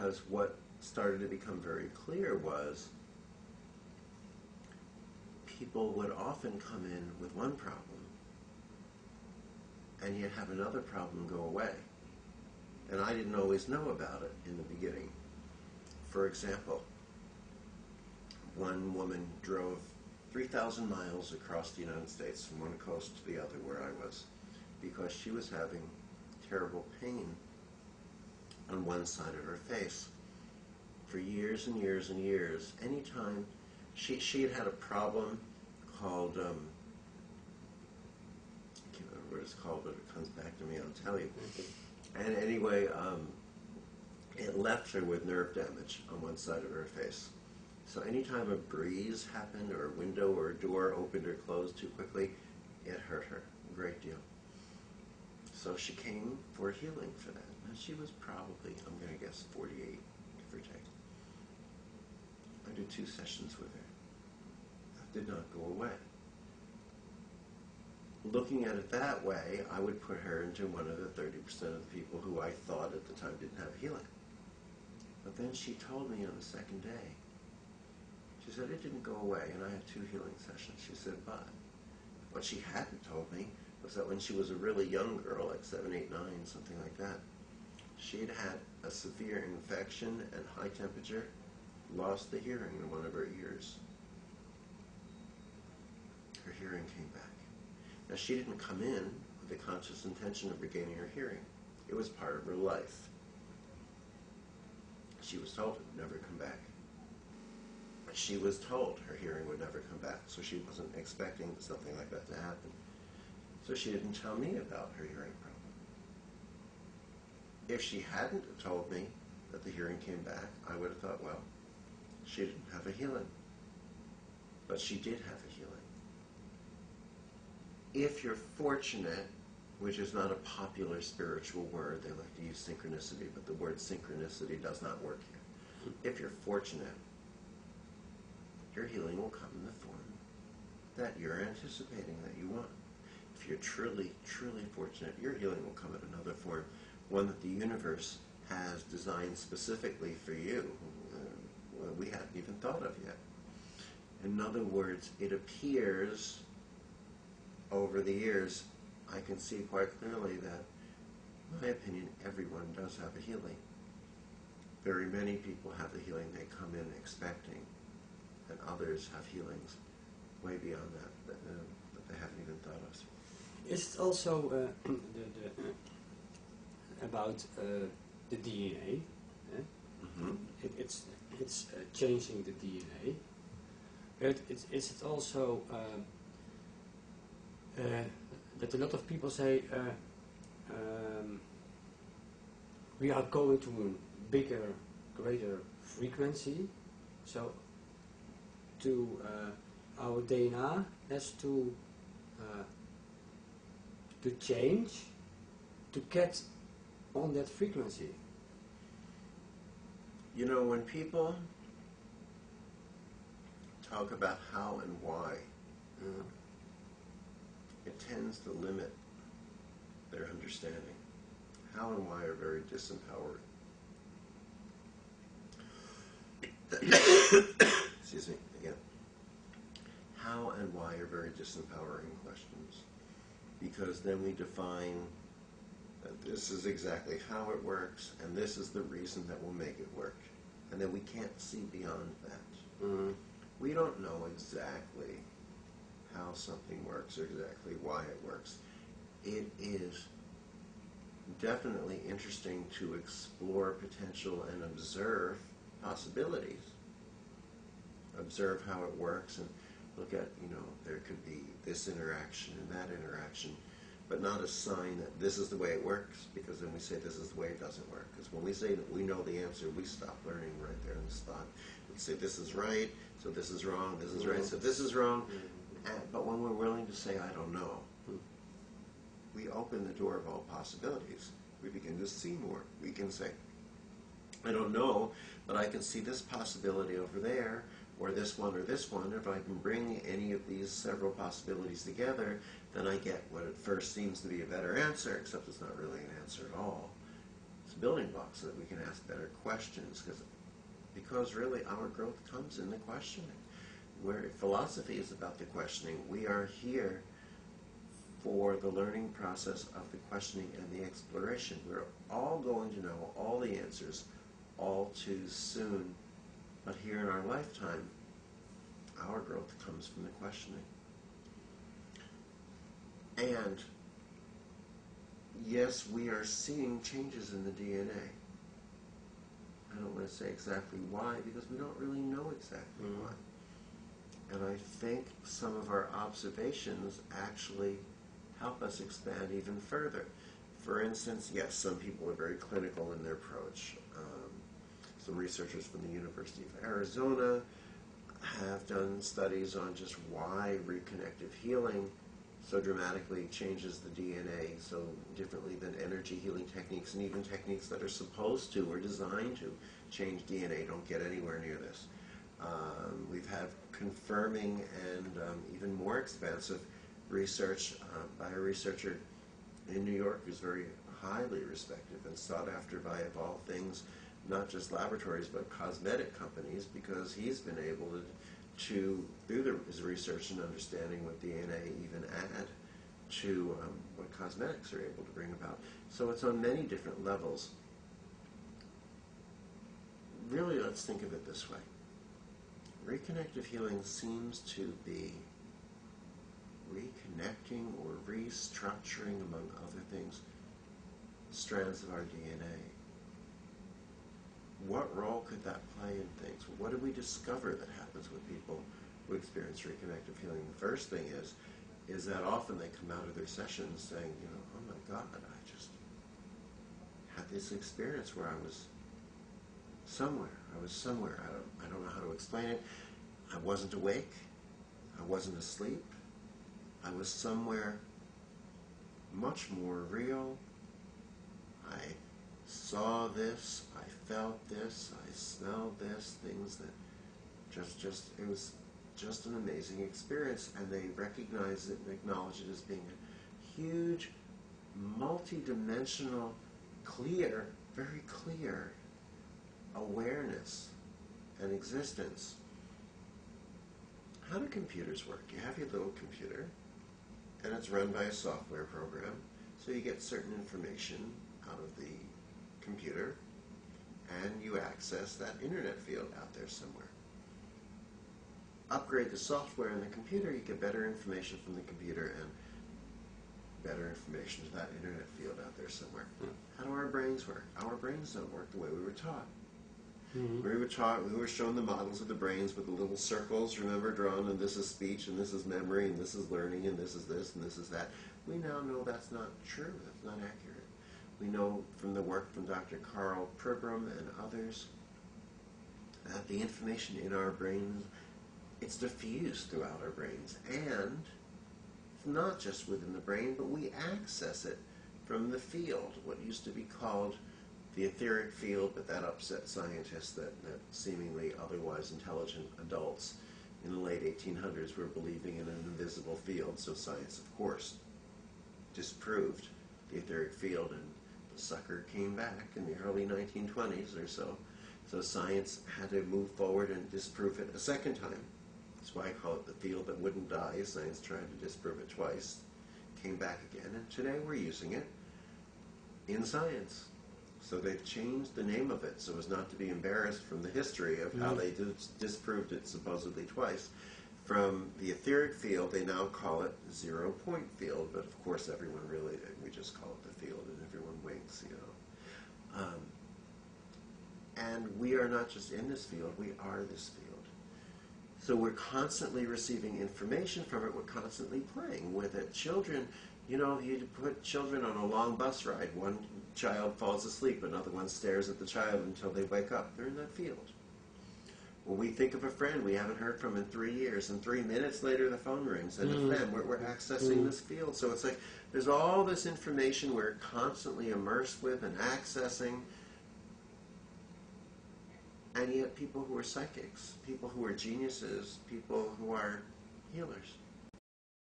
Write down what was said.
because what started to become very clear was people would often come in with one problem and yet have another problem go away. And I didn't always know about it in the beginning. For example, one woman drove 3,000 miles across the United States from one coast to the other where I was because she was having terrible pain on one side of her face for years and years and years. Anytime she had a problem called, I can't remember what it's called, but it comes back to me, I'll tell you. And anyway, it left her with nerve damage on one side of her face. So anytime a breeze happened, or a window or a door opened or closed too quickly, it hurt her a great deal. So she came for healing for that. And she was probably, I'm going to guess, 48, give or take. I did 2 sessions with her. That did not go away. Looking at it that way, I would put her into one of the 30% of the people who I thought at the time didn't have healing. But then she told me on the second day, she said it didn't go away, and I had 2 healing sessions. She said, but what she hadn't told me was that when she was a really young girl, like 7, 8, 9, something like that, she had had a severe infection and high temperature, lost the hearing in one of her ears. Her hearing came back. Now, she didn't come in with the conscious intention of regaining her hearing. It was part of her life. She was told it would never come back. She was told her hearing would never come back, so she wasn't expecting something like that to happen. So she didn't tell me about her hearing problem. If she hadn't told me that the hearing came back, I would have thought, well, she didn't have a healing. But she did have a healing. If you're fortunate, which is not a popular spiritual word, they like to use synchronicity, but the word synchronicity does not work here. If you're fortunate, your healing will come in the form that you're anticipating that you want. If you're truly, truly fortunate, your healing will come in another form, one that the universe has designed specifically for you, we haven't even thought of yet. In other words, it appears over the years, I can see quite clearly that, in my opinion, everyone does have a healing. Very many people have the healing they come in expecting, and others have healings way beyond that they haven't even thought of. Is it also about the DNA? Mm-hmm. It's changing the DNA, but is it also that a lot of people say we are going to a bigger, greater frequency, so our DNA has to change to get on that frequency. You know, when people talk about how and why, it tends to limit their understanding. How and why are very disempowering. Excuse me, again. How and why are very disempowering questions, because then we define that this is exactly how it works, and this is the reason that will make it work. And then we can't see beyond that. Mm-hmm. We don't know exactly how something works or exactly why it works. It is definitely interesting to explore potential and observe possibilities. Observe how it works and look at, there could be this interaction and that interaction, but not a sign that this is the way it works, because then we say this is the way it doesn't work. Because when we say that we know the answer, we stop learning right there on the spot. We say this is right, so this is wrong, this is right, so this is wrong. But when we're willing to say, I don't know, we open the door of all possibilities. We begin to see more. We can say, I don't know, but I can see this possibility over there, or this one or this one. If I can bring any of these several possibilities together, then I get what at first seems to be a better answer, except it's not really an answer at all. It's building blocks so that we can ask better questions, because really our growth comes in the questioning. Where philosophy is about the questioning, we are here for the learning process of the questioning and the exploration. We're all going to know all the answers all too soon, but here in our lifetime, our growth comes from the questioning. And yes, we are seeing changes in the DNA. I don't want to say exactly why, because we don't really know exactly why. And I think some of our observations actually help us expand even further. For instance, yes, some people are very clinical in their approach. Some researchers from the University of Arizona have done studies on just why reconnective healing so dramatically changes the DNA so differently than energy healing techniques, and even techniques that are supposed to or designed to change DNA don't get anywhere near this. We've had confirming and even more expansive research by a researcher in New York who's very highly respected and sought after by, of all things, not just laboratories but cosmetic companies, because he's been able to through his research and understanding what DNA even add to what cosmetics are able to bring about. So it's on many different levels. Really, let's think of it this way. Reconnective healing seems to be reconnecting or restructuring, among other things, strands of our DNA. What role could that play in things? What do we discover that happens with people who experience reconnective healing? The first thing is that often they come out of their sessions saying, oh my God, I just had this experience where I was somewhere. I don't know how to explain it. I wasn't awake. I wasn't asleep. I was somewhere much more real. I saw this. I felt this. I smelled this. Things that it was just an amazing experience. And they recognize it and acknowledge it as being a huge, multi-dimensional, clear, very clear awareness and existence. How do computers work? You have your little computer, and it's run by a software program, so you get certain information out of the computer, and you access that internet field out there somewhere. Upgrade the software in the computer, you get better information from the computer and better information to that internet field out there somewhere. How do our brains work? Our brains don't work the way we were taught. We were shown the models of the brains with the little circles, remember, drawn, and this is speech, and this is memory, and this is learning, and this is this, and this is that. We now know that's not true, that's not accurate. We know from the work from Dr. Carl Pribram and others that the information in our brains, it's diffused throughout our brains, and it's not just within the brain, but we access it from the field, what used to be called the etheric field, but that upset scientists that seemingly otherwise intelligent adults in the late 1800s were believing in an invisible field, so science, of course, disproved the etheric field, and the sucker came back in the early 1920s or so. So science had to move forward and disprove it a second time. That's why I call it the field that wouldn't die. Science tried to disprove it twice, came back again, and today we're using it in science. So they've changed the name of it so as not to be embarrassed from the history of how they disproved it supposedly twice. From the etheric field, they now call it zero-point field, but of course everyone really, we just call it the field, and everyone winks, And we are not just in this field, we are this field. So we're constantly receiving information from it, we're constantly playing with it. Children, you put children on a long bus ride, one child falls asleep, another one stares at the child until they wake up. They're in that field. When we think of a friend we haven't heard from in 3 years, and 3 minutes later the phone rings, and it's them. We're accessing this field. So it's like there's all this information we're constantly immersed with and accessing, and yet people who are psychics, people who are geniuses, people who are healers,